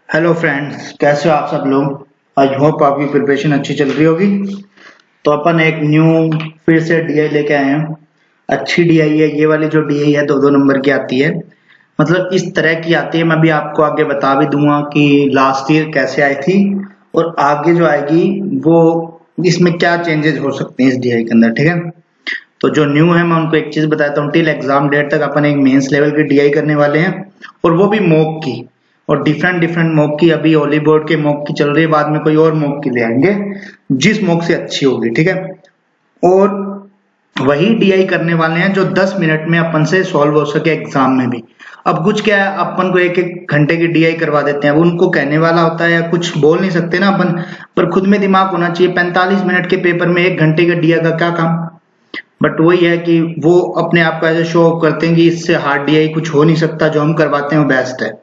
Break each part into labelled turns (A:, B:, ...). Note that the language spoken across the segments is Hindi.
A: हेलो फ्रेंड्स, कैसे हो आप सब लोग। आई होप आपकी प्रिपरेशन अच्छी चल रही होगी। तो अपन एक न्यू फिर से डीआई लेके आए हैं। अच्छी डीआई है ये वाली। जो डीआई है 2-2 नंबर की आती है, मतलब इस तरह की आती है। मैं भी आपको आगे बता भी दूंगा कि लास्ट ईयर कैसे आई थी और आगे जो आएगी वो इसमें क्या चेंजेस हो सकते हैं इस डीआई के अंदर। ठीक है, तो जो न्यू है मैं उनको एक चीज बताता हूँ। टिल एग्जाम डेट तक अपन एक मेंस लेवल की डीआई करने वाले हैं, और वो भी मॉक की। और डिफरेंट डिफरेंट मॉक की, अभी ओली बोर्ड के मॉक की चल रही है, बाद में कोई और मॉक की ले आएंगे जिस मॉक से अच्छी होगी। ठीक है, और वही डीआई करने वाले हैं जो 10 मिनट में अपन से सॉल्व हो सके एग्जाम में भी। अब कुछ क्या है, अपन को एक एक घंटे की डीआई करवा देते हैं। अब उनको कहने वाला होता है या कुछ बोल नहीं सकते ना अपन, पर खुद में दिमाग होना चाहिए। 45 मिनट के पेपर में 1 घंटे का डीआई का क्या काम। बट वही है कि वो अपने आप को ऐसे शो ऑफ करते हैं कि इससे हार्ड डीआई कुछ हो नहीं सकता, जो हम करवाते हैं वो बेस्ट है।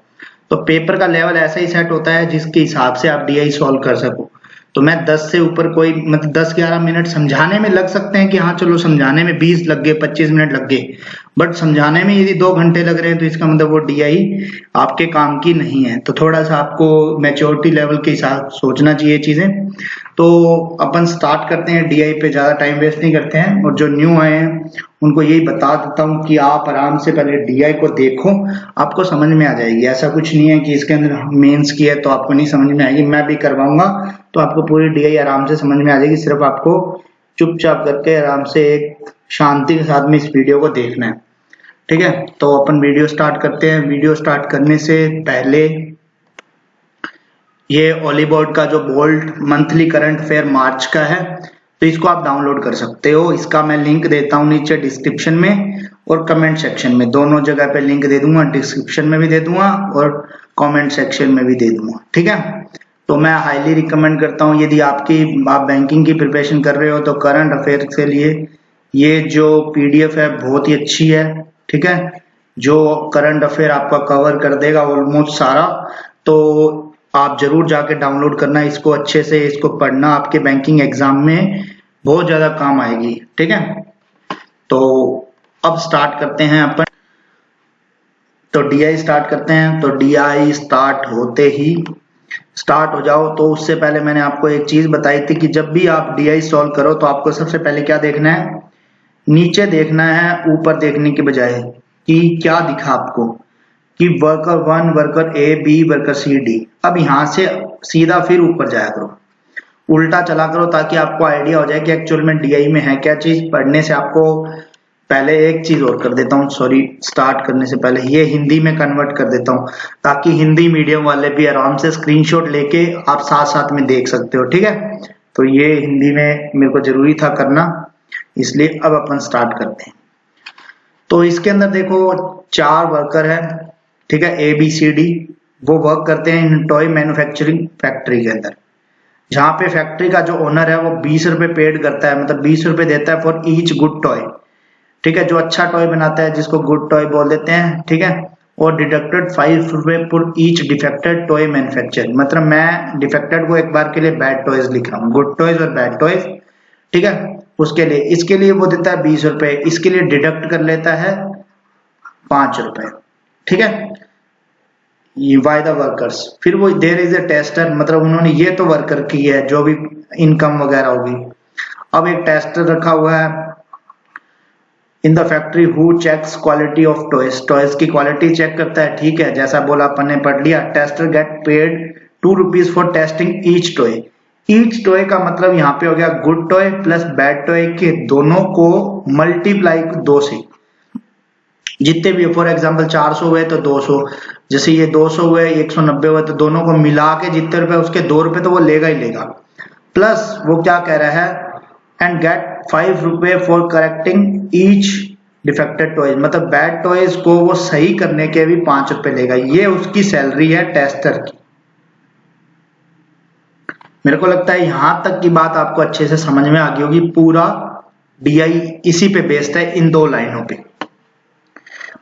A: तो पेपर का लेवल ऐसा ही सेट होता है जिसके हिसाब से आप डीआई सॉल्व कर सको। तो मैं 10 से ऊपर कोई, मतलब 10-11 मिनट समझाने में लग सकते हैं कि हाँ चलो समझाने में 20 लग गए, 25 मिनट लग गए, बट समझाने में यदि 2 घंटे लग रहे हैं तो इसका मतलब वो डीआई आपके काम की नहीं है। तो थोड़ा सा आपको मैच्योरिटी लेवल के हिसाब सोचना चाहिए चीजें। तो अपन स्टार्ट करते हैं डीआई पे, ज्यादा टाइम वेस्ट नहीं करते हैं। और जो न्यू आए हैं उनको यही बता देता हूँ कि आप आराम से पहले डीआई को देखो, आपको समझ में आ जाएगी। ऐसा कुछ नहीं है कि इसके अंदर मेंस की है तो आपको नहीं समझ में आएगी। मैं भी करवाऊंगा तो आपको पूरी डीआई आराम से समझ में आ जाएगी। सिर्फ आपको चुपचाप करके आराम से एक शांति के साथ में इस वीडियो को देखना है। ठीक है, तो अपन वीडियो स्टार्ट करते हैं। वीडियो स्टार्ट करने से पहले ये ओलीबोर्ड का जो बोल्ट मंथली करंट अफेयर मार्च का है, तो इसको आप डाउनलोड कर सकते हो। इसका मैं लिंक देता हूँ नीचे डिस्क्रिप्शन में और कमेंट सेक्शन में, दोनों जगह पे लिंक दे दूंगा। डिस्क्रिप्शन में भी दे दूंगा और कमेंट सेक्शन में भी दे दूंगा। ठीक है, तो मैं हाईली रिकमेंड करता हूँ, यदि आप बैंकिंग की प्रिपरेशन कर रहे हो तो करंट अफेयर के लिए ये जो पीडीएफ है बहुत ही अच्छी है। ठीक है, जो करंट अफेयर आपका कवर कर देगा ऑलमोस्ट सारा। तो आप जरूर जाके डाउनलोड करना इसको, अच्छे से इसको पढ़ना, आपके बैंकिंग एग्जाम में बहुत ज्यादा काम आएगी। ठीक है, तो अब स्टार्ट करते हैं अपन। तो डीआई स्टार्ट करते हैं। तो डीआई स्टार्ट होते ही स्टार्ट हो जाओ। तो उससे पहले मैंने आपको एक चीज बताई थी कि जब भी आप डीआई सॉल्व करो तो आपको सबसे पहले क्या देखना है, नीचे देखना है, ऊपर देखने के बजाय कि क्या दिखा आपको, कि वर्कर 1, वर्कर ए, बी, वर्कर सी, डी। अब यहां से सीधा फिर ऊपर जाया करो, उल्टा चला करो, ताकि आपको आइडिया हो जाए कि एक्चुअल में डीआई में है क्या चीज। पढ़ने से आपको पहले एक चीज और कर देता हूँ, सॉरी, स्टार्ट करने से पहले ये हिंदी में कन्वर्ट कर देता हूँ, ताकि हिंदी मीडियम वाले भी आराम से स्क्रीनशॉट लेके आप साथ साथ में देख सकते हो। ठीक है, तो ये हिंदी में मेरे को जरूरी था करना, इसलिए अब अपन स्टार्ट करते हैं। तो इसके अंदर देखो 4 वर्कर है। ठीक है, ए बी सी डी। वो वर्क करते हैं इन टॉय मैन्युफैक्चरिंग फैक्ट्री के अंदर, जहां पे फैक्ट्री का जो ओनर है वो 20 रुपए पेड करता है, मतलब 20 रुपए देता है फॉर ईच गुड टॉय। ठीक है, जो अच्छा टॉय बनाता है जिसको गुड टॉय बोल देते हैं। ठीक है, और डिडक्टेड 5 रुपए for each defected toy manufacture. मतलब मैं डिफेक्टेड को एक बार के लिए बैड टॉयज लिख रहा हूँ, गुड टॉयज और बैड टॉयज। ठीक है, उसके लिए इसके लिए वो देता है 20 रुपए, इसके लिए डिडक्ट कर लेता है 5 रुपए। ठीक है, बाय द वर्कर्स। फिर वो देयर इज अ टेस्टर, मतलब उन्होंने ये तो वर्कर की है जो भी इनकम वगैरह होगी। अब एक टेस्टर रखा हुआ है in the factory who checks quality of toys. Toys की क्वालिटी चेक करता है। ठीक है, जैसा बोला अपन ने पढ़ लिया। Tester get paid 2 rupees for testing each toy. Each toy का मतलब यहाँ पे हो गया good toy plus bad toy के दोनों को मल्टीप्लाई 2 से, जितने भी, फॉर एग्जांपल 400 हुए तो 200, जैसे ये 200 हुए, 190 हुए, तो दोनों को मिला के जितने रुपए उसके 2 रुपए तो वो लेगा ही लेगा। प्लस वो क्या कह रहा है, एंड गेट 5 रुपए for correcting each defected toys. मतलब बैड टॉयज को वो सही करने के भी 5 रुपए लेगा। ये उसकी सैलरी है टेस्टर की। मेरे को लगता है यहां तक की बात आपको अच्छे से समझ में आ गई होगी। पूरा डीआई इसी पे बेस्ड है, इन 2 लाइनों पे।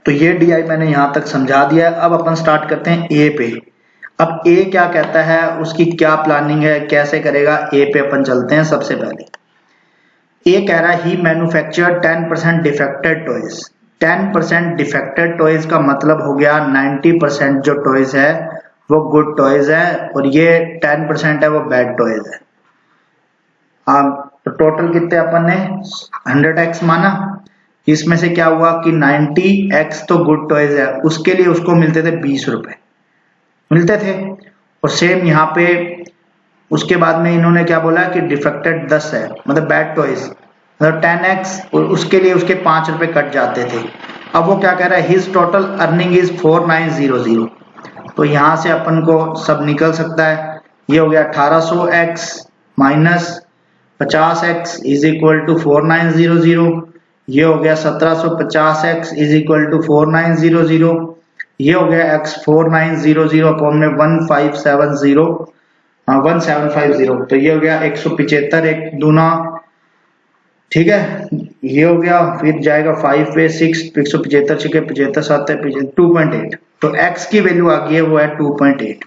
A: तो ये डीआई मैंने यहां तक समझा दिया है। अब अपन स्टार्ट करते हैं ए पे। अब ए क्या कहता है, उसकी क्या प्लानिंग है, कैसे करेगा, ए पे अपन चलते हैं। सबसे पहले ए कह रहा है he manufacture 10% defected toys. 10% defected toys का मतलब हो गया 90% जो टॉयज है वो गुड टॉयज है और ये 10% है वो बैड टॉयज है। तो टोटल कितने अपन ने 100x माना, इसमें से क्या हुआ कि 90x तो गुड टॉयज है, उसके लिए उसको मिलते थे 20 रुपए मिलते थे। और सेम यहाँ पे उसके बाद में इन्होंने क्या बोला कि डिफेक्टेड 10 है, मतलब बैड टॉयज, मतलब 10x, और उसके लिए उसके 5 रुपए कट जाते थे। अब वो क्या कह रहा है, हिज टोटल अर्निंग इज 4900। तो यहाँ से अपन को सब निकल सकता है। ये हो गया 1800x minus 50x is equal to 4900। ये हो गया 1750x इज इक्वल टू 4900। ये हो गया x 4900 अपॉन में 1570 1750। तो ये हो गया 175 एक दूना, ठीक है। ये हो गया, फिर जाएगा 5 पे 6, 175 छिके 75 7 2.8। तो x की वैल्यू आ गई है वो है 2.8,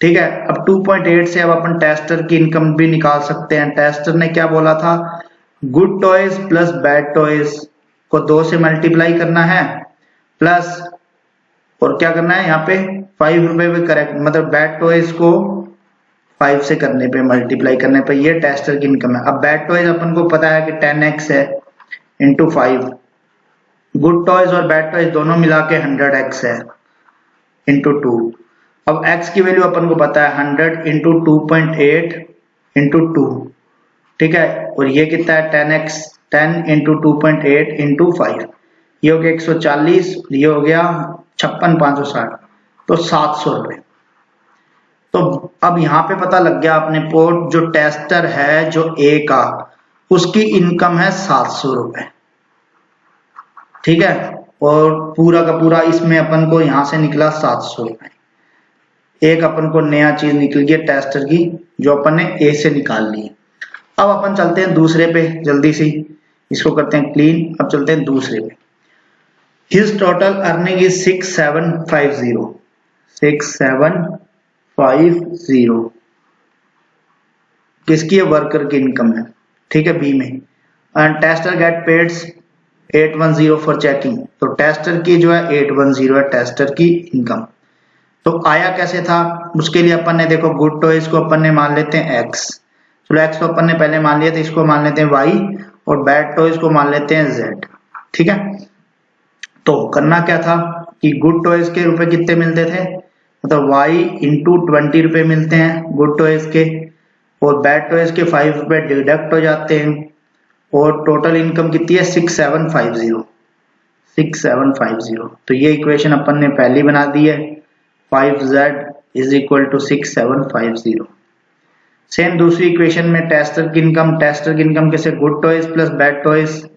A: ठीक है। अब 2.8 से अब अपन टेस्टर की इनकम भी निकाल सकते हैं। टेस्टर ने क्या बोला था, good toys plus bad toys को 2 से मल्टीप्लाई करना है, प्लस और क्या करना है यहाँ पे 5 रुपए पे करेक्ट, मतलब बैड टॉयज को 5 से करने पे मल्टीप्लाई करने पे ये टेस्टर की इनकम है। अब बैड टॉयज अपन को पता है कि 10x है इंटू 5, गुड टॉयज और बैड टॉयज दोनों मिला के 100x है इंटू 2। अब x की वैल्यू अपन को पता है 100 इंटू 2.8 इंटू 2, ठीक है। और ये कितना है 10x, 10 इंटू 2.8 इंटू 5, ये हो गया 140, ये हो गया 56,560, तो 700 रुपए। तो अब यहाँ पे पता लग गया अपने पोर्ट जो टेस्टर है जो ए का, उसकी इनकम है 700 रुपए, ठीक है। और पूरा का पूरा इसमें अपन को यहां से निकला 700 रुपए। एक अपन को नया चीज निकल गई टेस्टर की जो अपन ने ए से निकाल ली। अब अपन चलते हैं दूसरे पे, जल्दी से इसको करते हैं क्लीन। अब चलते हैं दूसरे पे। हिज टोटल अर्निंग इज 6750 6750, किसकी है, वर्कर की इनकम है, ठीक है, बी में। And tester get paid 810 for checking, तो टेस्टर की जो है 810 है टेस्टर की इनकम। तो आया कैसे था, उसके लिए अपन ने देखो गुड टॉयज को अपन ने मान लेते हैं x, चलो x को अपन ने पहले मान लिया, तो इसको मान लेते हैं y, और बैड टॉयज को मान लेते हैं z, ठीक है। तो करना क्या था कि गुड टॉयज के रुपए कितने मिलते थे, मतलब y इंटू 20 रुपए मिलते हैं गुड टॉयज के, और बैड टॉयज के 5 रुपए डिडक्ट हो जाते हैं, और टोटल इनकम कितनी है 6750। तो ये इक्वेशन अपन ने पहली बना दी है, 5z is equal to 6750। Same दूसरी इक्वेशन में टेस्टर की इनकम कैसे, good toys plus bad toys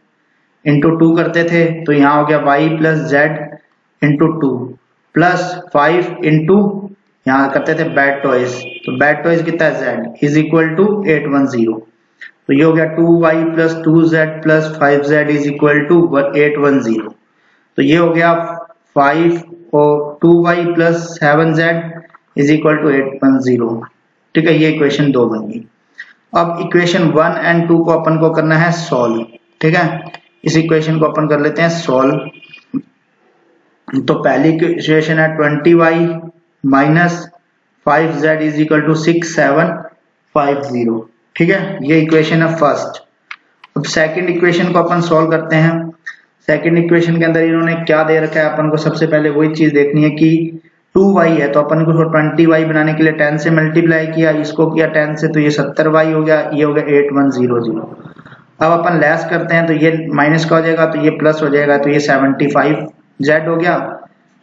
A: into 2 करते थे, तो यहाँ हो गया y plus z into 2 plus 5 into यहाँ करते थे बैड टॉयज, तो बैड टॉयज कितना है z इज इक्वल टू 810। तो ये हो गया 2y plus 2z plus 5z is equal to 810। तो ये हो गया 5 और 2y plus 7z is equal to 810, ठीक है। ये इक्वेशन 2 बन गई। अब इक्वेशन 1 एंड 2 को अपन को करना है सॉल्व, ठीक है। इस इक्वेशन को अपन कर लेते हैं सॉल्व। तो पहली इक्वेशन है 20y minus 5z is equal to 6750, ठीक है। ये इक्वेशन है फर्स्ट। अब सेकंड इक्वेशन को अपन सॉल्व करते हैं। सेकंड इक्वेशन के अंदर इन्होंने क्या दे रखा है, अपन को सबसे पहले वही चीज देखनी है कि 2y है, तो अपन को 20y बनाने के लिए 10 से मल्टीप्लाई किया, इसको किया 10 से, तो ये 70y हो गया, ये हो गया 8100। अब अपन लेस करते हैं तो ये माइनस का हो जाएगा, तो ये प्लस हो जाएगा, तो ये 75z हो गया।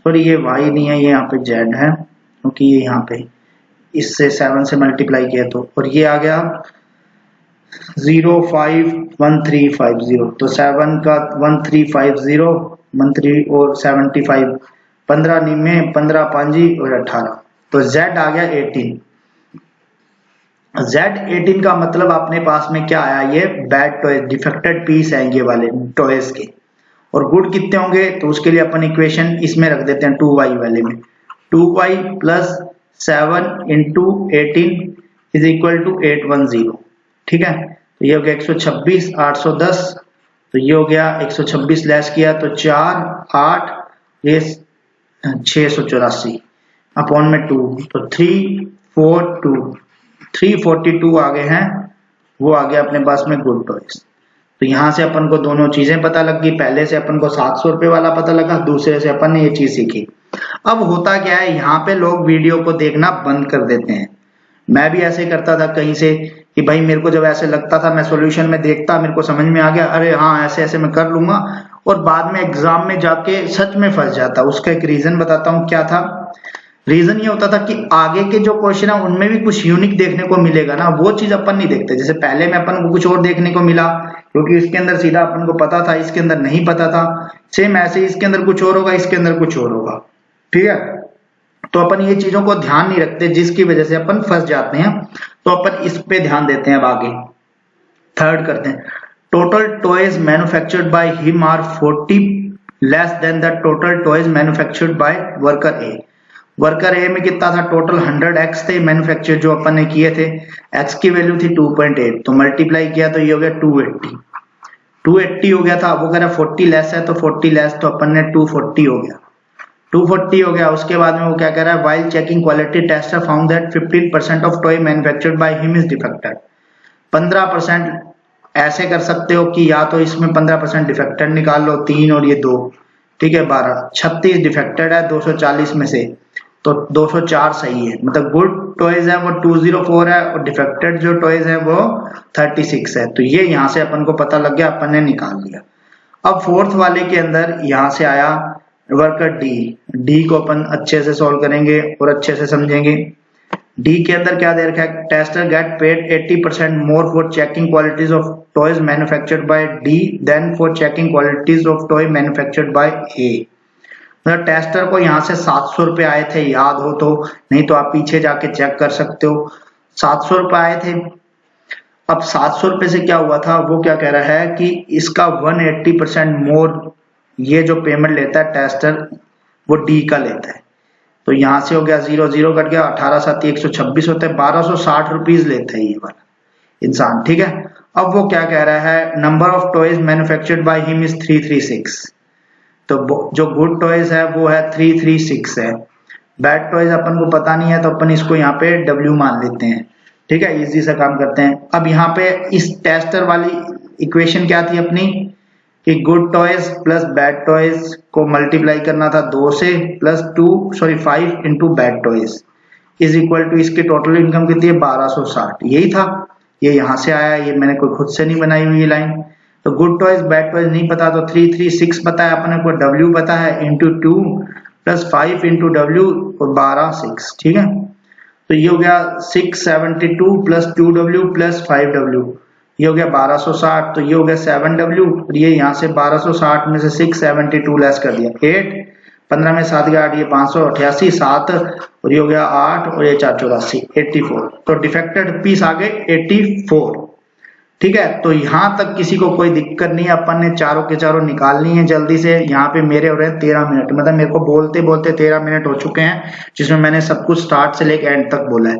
A: सॉरी ये y नहीं है, ये यहाँ पे z है, क्योंकि ये यहाँ पे इससे 7 से मल्टीप्लाई किया, तो और ये आ गया 051350। तो 7 का 1350 13 और 75 15 में 15 5 और 18, तो z आ गया 18। Z18 का मतलब अपने पास में क्या आया, ये बैड टॉयज डिफेक्टेड पीस है ये वाले टॉयज के। और गुड कितने होंगे, तो उसके लिए अपन इक्वेशन इसमें रख देते हैं 2y वाले में, 2y plus 7 into 18 is equal to 810, ठीक है। तो ये हो गया 126 810, तो ये हो गया 126 लेस किया तो 4 8, ये 684। अपॉन में 2, तो 342 आ गए हैं, वो आ गया अपने पास में गुड टॉयज। तो यहाँ से अपन को दोनों चीजें पता लग गई, पहले से अपन को 700 रुपए वाला पता लगा, दूसरे से अपन ने ये चीज सीखी। अब होता क्या है, यहाँ पे लोग वीडियो को देखना बंद कर देते हैं। मैं भी ऐसे करता था कहीं से कि भाई मेरे को जब ऐसे लगता था, मैं सॉल्यूशन में देखता, मेरे को समझ में आ गया, अरे हाँ ऐसे ऐसे मैं कर लूंगा, और बाद में एग्जाम में जाके सच में फंस जाता। उसका एक रीजन बताता हूँ क्या था। रीजन ये होता था कि आगे के जो क्वेश्चन है उनमें भी कुछ यूनिक देखने को मिलेगा ना, वो चीज अपन नहीं देखते। जैसे पहले में अपन को कुछ और देखने को मिला, क्योंकि इसके अंदर सीधा अपन को पता था, इसके अंदर नहीं पता था। सेम ऐसे इसके अंदर कुछ और होगा, इसके अंदर कुछ और होगा, ठीक है। तो अपन ये चीजों को ध्यान नहीं रखते, जिसकी वजह से अपन फंस जाते हैं। तो अपन इस पे ध्यान देते हैं। अब आगे थर्ड करते हैं, total toys manufactured by him are 40 less than the total toys manufactured by worker A. Worker A में कितना था, टोटल 100x थे मैन्युफैक्चर जो अपन ने किए थे, x की वैल्यू थी 2.8, तो मल्टीप्लाई किया तो ये हो गया 280 हो गया था। वो कह रहा 40 लेस है, तो 40 लेस, तो अपन ने 240 हो गया, 240 हो गया। उसके बाद में वो क्या कह रहा है, while checking quality tester found that 15% of toy manufactured by him is defected. 15% ऐसे कर सकते हो कि या तो इसमें 15% डिफेक्टेड निकाल लो, 3 और ये 2, ठीक है 12, 36 डिफेक्टेड है 240 में से, तो 204 सही है। मतलब गुड टॉयज है वो 204 है, और डिफेक्टेड जो टॉयज है वो 36 है। तो ये यहाँ से अपन को पता लग गया, अपन ने निकाल लिया। अब फोर्थ वाले के अंदर यहाँ से आया वर्कर डी को अपन अच्छे से सॉल्व करेंगे और अच्छे से समझेंगे। डी के अंदर क्या दे रखा है, tester get paid 80% more for checking qualities of toys manufactured by D than for checking qualities of toy manufactured by A. मतलब टेस्टर को यहाँ से 700 रुपए आए थे, याद हो तो, नहीं तो आप पीछे जाके चेक कर सकते हो। 700 रुपए आए थे। अब 700 रुपए से क्या हुआ था, वो क्या कह रहा है कि इसका 180% मोर ये जो पेमेंट लेता है टेस्टर, वो डी का लेता है। तो यहाँ से हो गया 0 कट गया, 18 7 126 होता है, 1260 रुपीज लेता है ये वाला इंसान, ठीक है। अब वो क्या कह रहा है, number of toys manufactured by him is 336। तो जो गुड टॉयज है वो है 336 है। बैड टॉयज अपन को पता नहीं है, तो अपन इसको यहाँ पे W मान लेते हैं, ठीक है, इजी सा काम करते हैं। अब यहाँ पे इस टेस्टर वाली इक्वेशन क्या थी अपनी, कि good toys plus bad toys को मल्टीप्लाई करना था 2 से, plus 5 into bad toys is equal to इसकी टोटल इनकम कितनी है 1260। यही था, ये यहाँ से आया, ये मैंने कोई खुद से नहीं बनाई हुई लाइन। तो गुड टॉयज बैड टॉयज नहीं पता, तो 336 पता है अपने को, W पता है, इंटू 2 प्लस 5 इंटू W और 12 6, ठीक है। तो ये हो गया 672 प्लस 2W प्लस 5W, ये हो गया 1260। तो ये हो गया 7W, और ये यहाँ से 1260 में से 672 लेस कर दिया 8, 15 में 7 गया 8, ये 588, 7 और ये हो गया 8 और ये 484, 84। तो डिफेक्टेड पीस आ गए 84, ठीक है। तो यहाँ तक किसी को कोई दिक्कत नहीं है, अपन ने चारों के चारों निकालनी है जल्दी से। यहाँ पे मेरे हो रहे हैं 13 मिनट, मतलब मेरे को बोलते बोलते 13 मिनट हो चुके हैं, जिसमें मैंने सब कुछ स्टार्ट से लेकर एंड तक बोला है,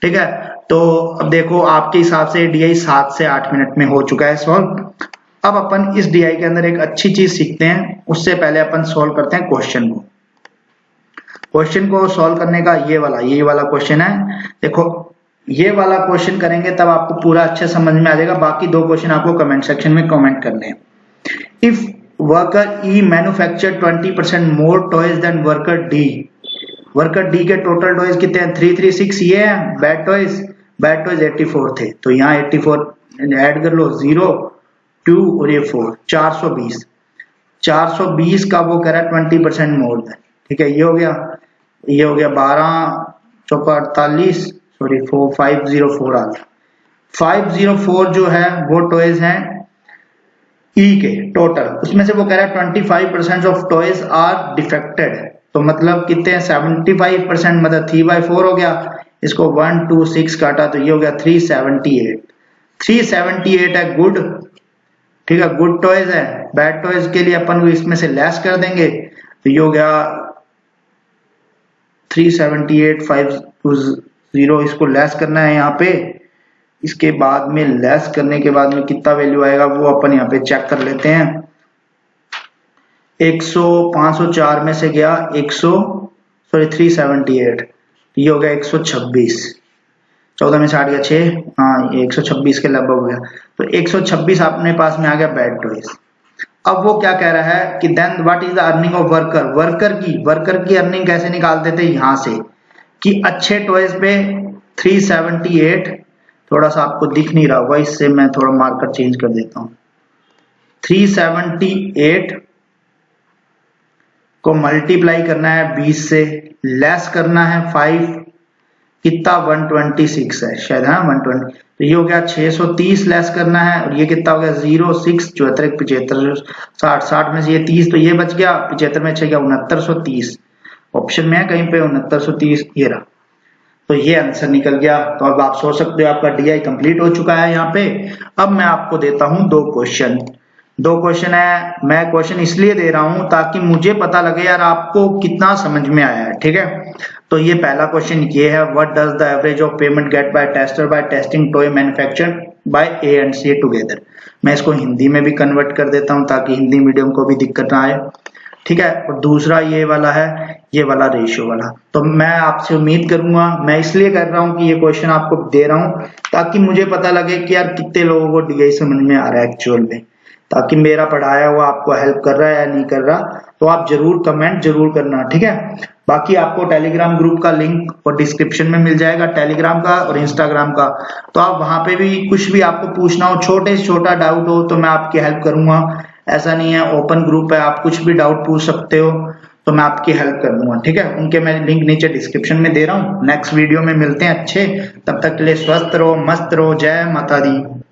A: ठीक है। तो अब देखो आपके हिसाब से DI 7 से 8 मिनट में हो चुका है सॉल्व। अब अपन इस DI के अंदर एक अच्छी चीज सीखते हैं, उससे पहले अपन सॉल्व करते हैं क्वेश्चन को। क्वेश्चन को सॉल्व करने का ये वाला क्वेश्चन है। देखो ये वाला क्वेश्चन करेंगे तब आपको पूरा अच्छे समझ में आ जाएगा। बाकी 2 क्वेश्चन आपको कमेंट सेक्शन में कमेंट करने हैं। If worker E manufacture 20% more toys than worker D, worker D के टोटल टॉयज कितने हैं 336, ये है बैड टॉयज 84 थे, तो यहाँ 84 ऐड कर लो, 0 2 और ये 4, 420 का वो कह रहा है 20% मोर देन, ठीक है। ये हो गया 12 चौका 48, सॉरी 504 आ गया। 504 जो है वो टॉयज हैं ई के टोटल, उसमें से वो कह रहा है 25% ऑफ टॉयज आर डिफेक्टेड, तो मतलब कितने हैं 75%, मतलब 3/4 हो गया। इसको 1 2 6 काटा तो ये हो गया 378 है गुड, ठीक है, गुड टॉयज है। बैड टॉयज के लिए अपन को इसमें से लेस कर देंगे, तो ये हो गया 378 520, इसको लेस करना है यहाँ पे। इसके बाद में लेस करने के बाद में कितना वैल्यू आएगा वो अपन यहाँ पे चेक कर लेते हैं। 504 में से गया सॉरी 378, ये हो गया 126, 14 में 60 गया 6, हाँ ये 126 के लगभग हो गया। तो 126 अपने पास में आ गया बैड टॉयज। अब वो क्या कह रहा है कि then what is the earning of worker, worker की अर्निंग कैसे निकालते थे यहाँ से कि अच्छे टॉयज पे 378, थोड़ा सा आपको दिख नहीं रहा होगा इससे मैं थोड़ा मार्कर चेंज कर देता हूँ। 378 को मल्टीप्लाई करना है 20 से, लेस करना है 5, कितना 126 है शायद, हाँ 120, तो ये हो गया 630 लेस करना है, और ये कितना हो गया 0 6 74 75 60, 60 में से ये 30 तो ये बच गया, 75 में 6 गया 6930, ऑप्शन में है कहीं पे 6930, ये रहा। तो ये आंसर निकल गया। तो अब आप सोच सकते हो आपका डीआई कंप्लीट हो चुका है यहाँ पे। अब मैं आपको देता हूँ दो क्वेश्चन है। मैं क्वेश्चन इसलिए दे रहा हूँ ताकि मुझे पता लगे यार आपको कितना समझ में आया है, ठीक है। तो ये पहला क्वेश्चन ये है, what does the average of payment get by tester by testing toy manufactured by A and C together. मैं इसको हिंदी में भी कन्वर्ट कर देता हूँ ताकि हिंदी मीडियम को भी दिक्कत ना आए, ठीक है। और दूसरा ये वाला है, ये वाला रेशियो वाला। तो मैं आपसे उम्मीद करूंगा, मैं इसलिए कर रहा हूँ कि ये क्वेश्चन आपको दे रहा हूँ ताकि मुझे पता लगे कि यार कितने लोगों को डीआई समझ में आ रहा है एक्चुअल में, ताकि मेरा पढ़ाया हुआ आपको हेल्प कर रहा है या नहीं कर रहा। तो आप जरूर कमेंट जरूर करना, ठीक है। बाकी आपको टेलीग्राम ग्रुप का लिंक और डिस्क्रिप्शन में मिल जाएगा, टेलीग्राम का और इंस्टाग्राम का। तो आप वहां पे भी कुछ भी आपको पूछना हो, छोटे से छोटा डाउट हो तो मैं आपकी हेल्प करूंगा। ऐसा नहीं है, ओपन ग्रुप है, आप कुछ भी डाउट पूछ सकते हो तो मैं आपकी हेल्प कर दूंगा, ठीक है। उनके मैं लिंक नीचे डिस्क्रिप्शन में दे रहा हूँ। नेक्स्ट वीडियो में मिलते हैं अच्छे, तब तक के लिए स्वस्थ रहो, मस्त रहो, जय माता दी।